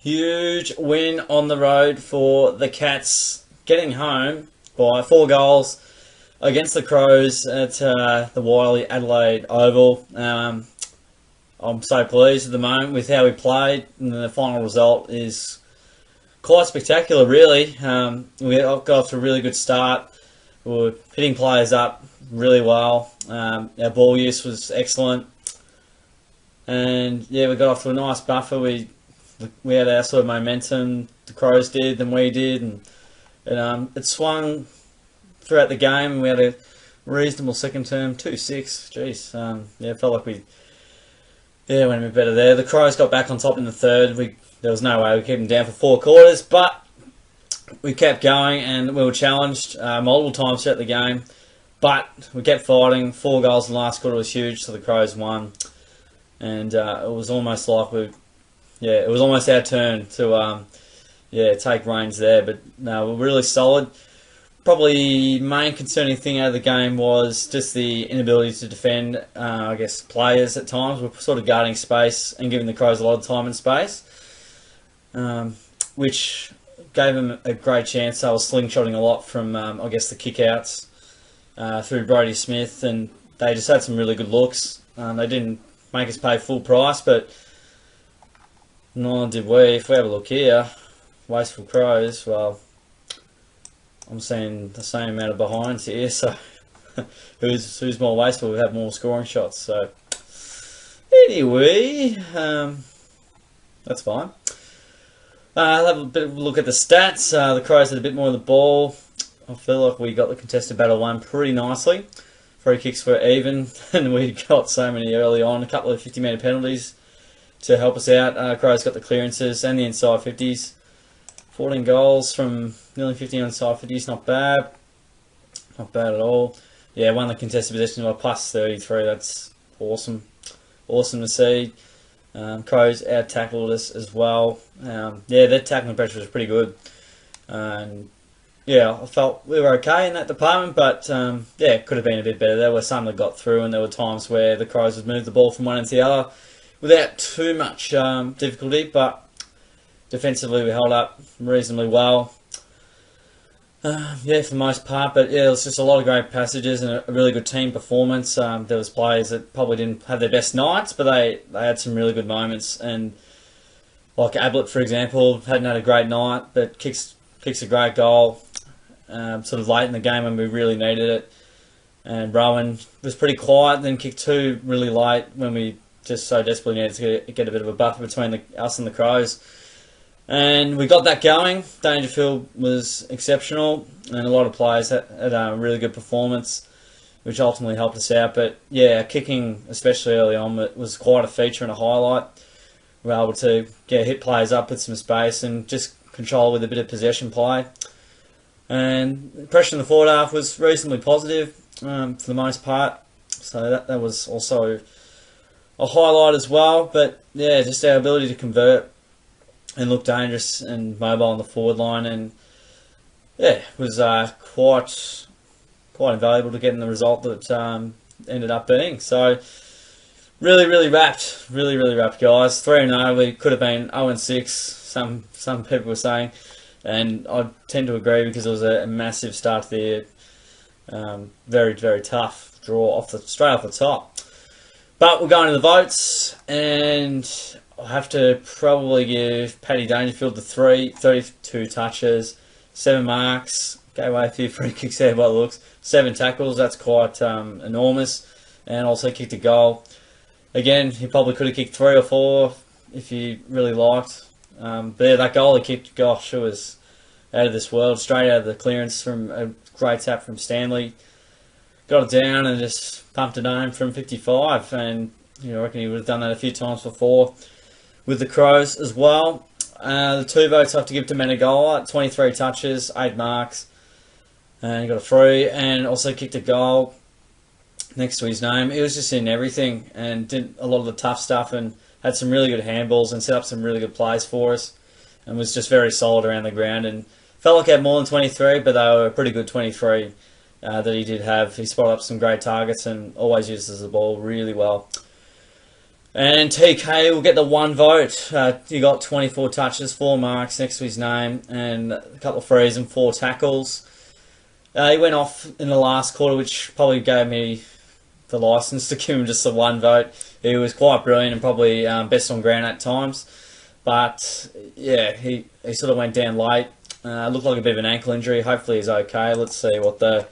Huge win on the road for the Cats, getting home by 4 goals against the Crows at the Wiley Adelaide Oval. I'm so pleased at the moment with how we played, and the final result is quite spectacular, really. We got off to a really good start. We were hitting players up really well. Our ball use was excellent. And yeah, we got off to a nice buffer. We had our sort of momentum, the Crows did, then we did, and it swung throughout the game, and we had a reasonable second term, 2-6. Jeez, yeah, it felt like we went a bit better there. The Crows got back on top in the third. There was no way we kept them down for 4 quarters, but we kept going, and we were challenged multiple times throughout the game, but we kept fighting. 4 goals in the last quarter was huge, so the Crows won, and it was almost like it was almost our turn to take reins there. But no, we're really solid. Probably main concerning thing out of the game was just the inability to defend, I guess, players at times. We're sort of guarding space and giving the Crows a lot of time and space, which gave them a great chance. They were slingshotting a lot from, I guess, the kickouts through Brodie Smith, and they just had some really good looks. They didn't make us pay full price, but neither did we. If we have a look here, wasteful Crows, well, I'm seeing the same amount of behinds here, so who's more wasteful? We have more scoring shots, so anyway, that's fine. I'll have a bit of a look at the stats. The Crows had a bit more of the ball. I feel like we got the contested battle won pretty nicely. Free kicks were even, and we got so many early on, a couple of 50-metre penalties to help us out. Crows got the clearances and the inside 50s. 14 goals from nearly 50 inside 50s, not bad. Not bad at all. Yeah, won the contested possession by plus 33, that's awesome. Awesome to see. Crows out-tackled us as well. Their tackling pressure was pretty good. And yeah, I felt we were okay in that department, but it could have been a bit better. There were some that got through, and there were times where the Crows would move the ball from one end to the other without too much difficulty, but defensively we held up reasonably well. For the most part, but yeah, it was just a lot of great passages and a really good team performance. There was players that probably didn't have their best nights, but they had some really good moments. And like Ablett, for example, hadn't had a great night, but kicks a great goal sort of late in the game when we really needed it. And Rowan was pretty quiet, then kicked 2 really late when we just so desperately needed to get a bit of a buffer between us and the Crows. And we got that going. Dangerfield was exceptional, and a lot of players had a really good performance, which ultimately helped us out. But yeah, kicking, especially early on, was quite a feature and a highlight. We were able to hit players up with some space and just control with a bit of possession play. And the pressure in the forward half was reasonably positive for the most part. So that was also a highlight as well. But yeah, just our ability to convert and look dangerous and mobile on the forward line, and yeah, it was quite invaluable to getting the result that ended up being. So really wrapped, guys. 3-0. We could have been 0-6. Some people were saying, and I tend to agree because it was a massive start to the year. Very tough draw straight off the top. But we're going to the votes, and I'll have to probably give Paddy Dangerfield the 32 touches, 7 marks, gave away a few free kicks there by the looks, 7 tackles, that's quite enormous, and also kicked a goal. Again, he probably could have kicked 3 or 4 if he really liked. But yeah, that goal he kicked, gosh, it was out of this world, straight out of the clearance from a great tap from Stanley. Got it down and just pumped it home from 55, and I reckon he would have done that a few times before with the Crows as well. The 2 votes I have to give to Menegola, 23 touches, 8 marks, and he got a free, and also kicked a goal next to his name. He was just in everything and did a lot of the tough stuff and had some really good handballs and set up some really good plays for us, and was just very solid around the ground, and felt like he had more than 23, but they were a pretty good 23 that he did have. He spotted up some great targets and always uses the ball really well. And TK will get the 1 vote. He got 24 touches, 4 marks next to his name, and a couple of frees and 4 tackles. He went off in the last quarter, which probably gave me the license to give him just the 1 vote. He was quite brilliant and probably best on ground at times. But yeah, he sort of went down late. Looked like a bit of an ankle injury. Hopefully he's okay. Let's see what the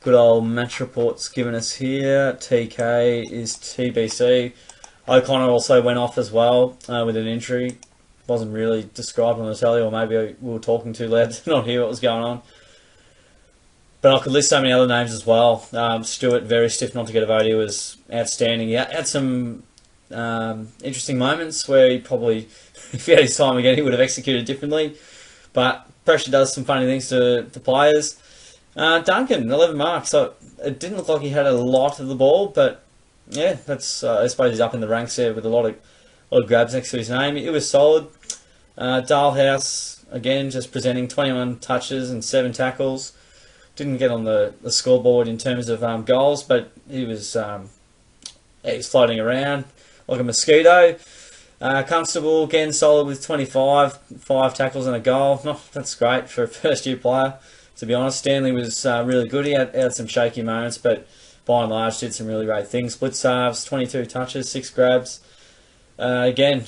good old match report's given us here. TK is TBC. O'Connor also went off as well with an injury. Wasn't really described on the telly, or maybe we were talking too loud to not hear what was going on. But I could list so many other names as well. Stewart, very stiff not to get a vote. He was outstanding. He had some interesting moments where he probably, if he had his time again, he would have executed differently. But pressure does some funny things to players. Duncan, 11 marks. So it didn't look like he had a lot of the ball, but yeah, that's I suppose he's up in the ranks there with a lot of grabs next to his name. It was solid. Dalhouse, again, just presenting 21 touches and 7 tackles. Didn't get on the scoreboard in terms of goals, but he was floating around like a mosquito. Constable, again, solid with 25, 5 tackles and a goal. That's great for a first-year player, to be honest. Stanley was really good. He had some shaky moments, but by and large did some really great things. Split halves, 22 touches, 6 grabs. Again,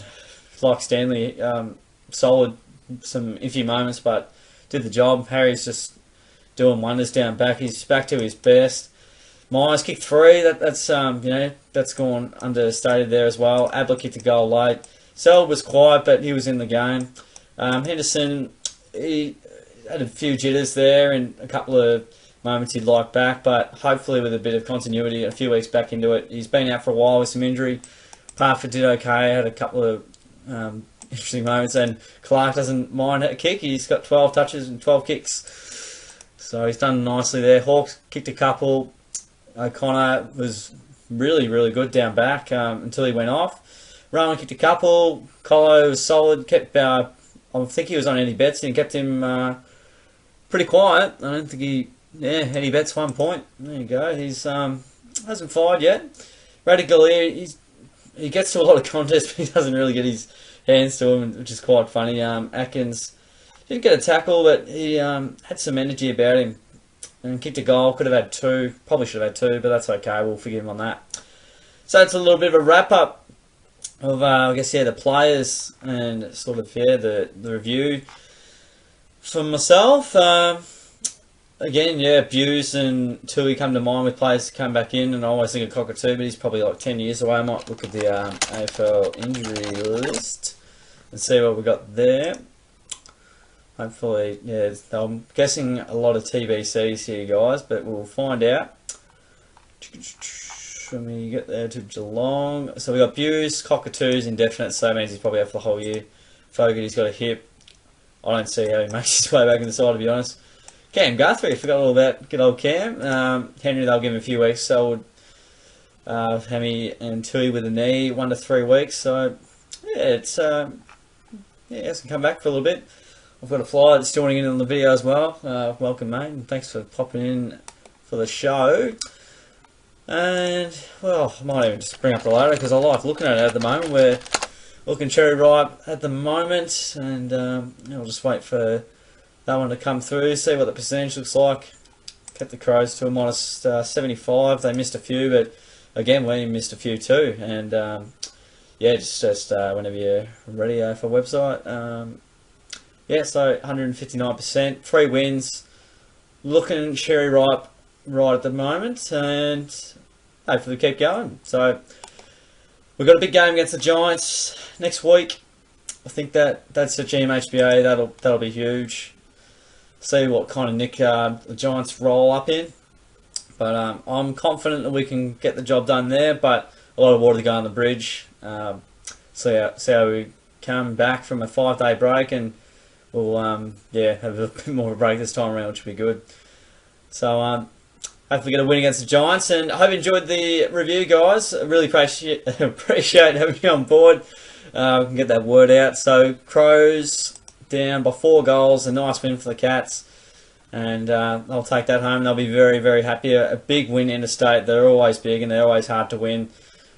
like Stanley, solid, some iffy moments, but did the job. Harry's just doing wonders down back. He's back to his best. Myers kicked 3. That's gone understated there as well. Abler kicked a goal late. Seld was quiet, but he was in the game. Henderson, he had a few jitters there and a couple of moments he'd like back, but hopefully with a bit of continuity, a few weeks back into it. He's been out for a while with some injury. Parford did okay, had a couple of interesting moments, and Clark doesn't mind a kick. He's got 12 touches and 12 kicks, so he's done nicely there. Hawks kicked a couple. O'Connor was really, really good down back until he went off. Rowan kicked a couple. Colo was solid. Kept, I think he was on any bets and kept him pretty quiet. I don't think he any bets 1 point. There you go. He's hasn't fired yet. Radical, he gets to a lot of contests, but he doesn't really get his hands to him, which is quite funny. Atkins didn't get a tackle, but he had some energy about him and kicked a goal. Could have had 2. Probably should have had 2, but that's okay. We'll forgive him on that. So it's a little bit of a wrap up of the players and sort of the review for myself. Again, Buse and Tui come to mind with players to come back in, and I always think of Cockatoo, but he's probably like 10 years away. I might look at the AFL injury list and see what we got there. Hopefully, I'm guessing a lot of TBCs here, guys, but we'll find out. When we get there to Geelong, so we got Buse, Cockatoo's indefinite, so that means he's probably out for the whole year. Fogarty's got a hip. I don't see how he makes his way back in the side, to be honest. Cam Guthrie, I forgot all about good old Cam. Henry, they'll give him a few weeks. So Hammy and Tui with a knee, 1 to 3 weeks. So it's he has to come back for a little bit. I've got a flyer that's joining in on the video as well. Welcome, mate, and thanks for popping in for the show. And well, I might even just bring up the ladder because I like looking at it at the moment. We're looking cherry ripe at the moment, and I'll just wait for that one to come through, see what the percentage looks like. Kept the Crows to a minus 75. They missed a few, but again, we missed a few too. And just whenever you're ready for a website. So 159%, 3 wins, looking cherry ripe right at the moment, and hopefully keep going. So we've got a big game against the Giants next week. I think that's the GMHBA. That'll be huge. See what kind of nick the Giants roll up in, but I'm confident that we can get the job done there. But a lot of water to go on the bridge. See how we come back from a 5-day break, and we'll have a bit more of a break this time around, which will be good. So hopefully get a win against the Giants, and I hope you enjoyed the review, guys. I really appreciate having you on board. We can get that word out. So Crows down by 4 goals, a nice win for the Cats, and they'll take that home. They'll be very, very happy. A big win interstate. They're always big and they're always hard to win,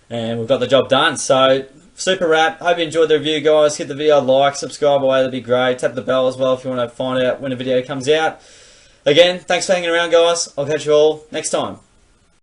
and we've got the job done. So, super wrap. Hope you enjoyed the review, guys. Hit the video like, subscribe away, that'd be great. Tap the bell as well if you want to find out when a video comes out. Again, thanks for hanging around, guys. I'll catch you all next time.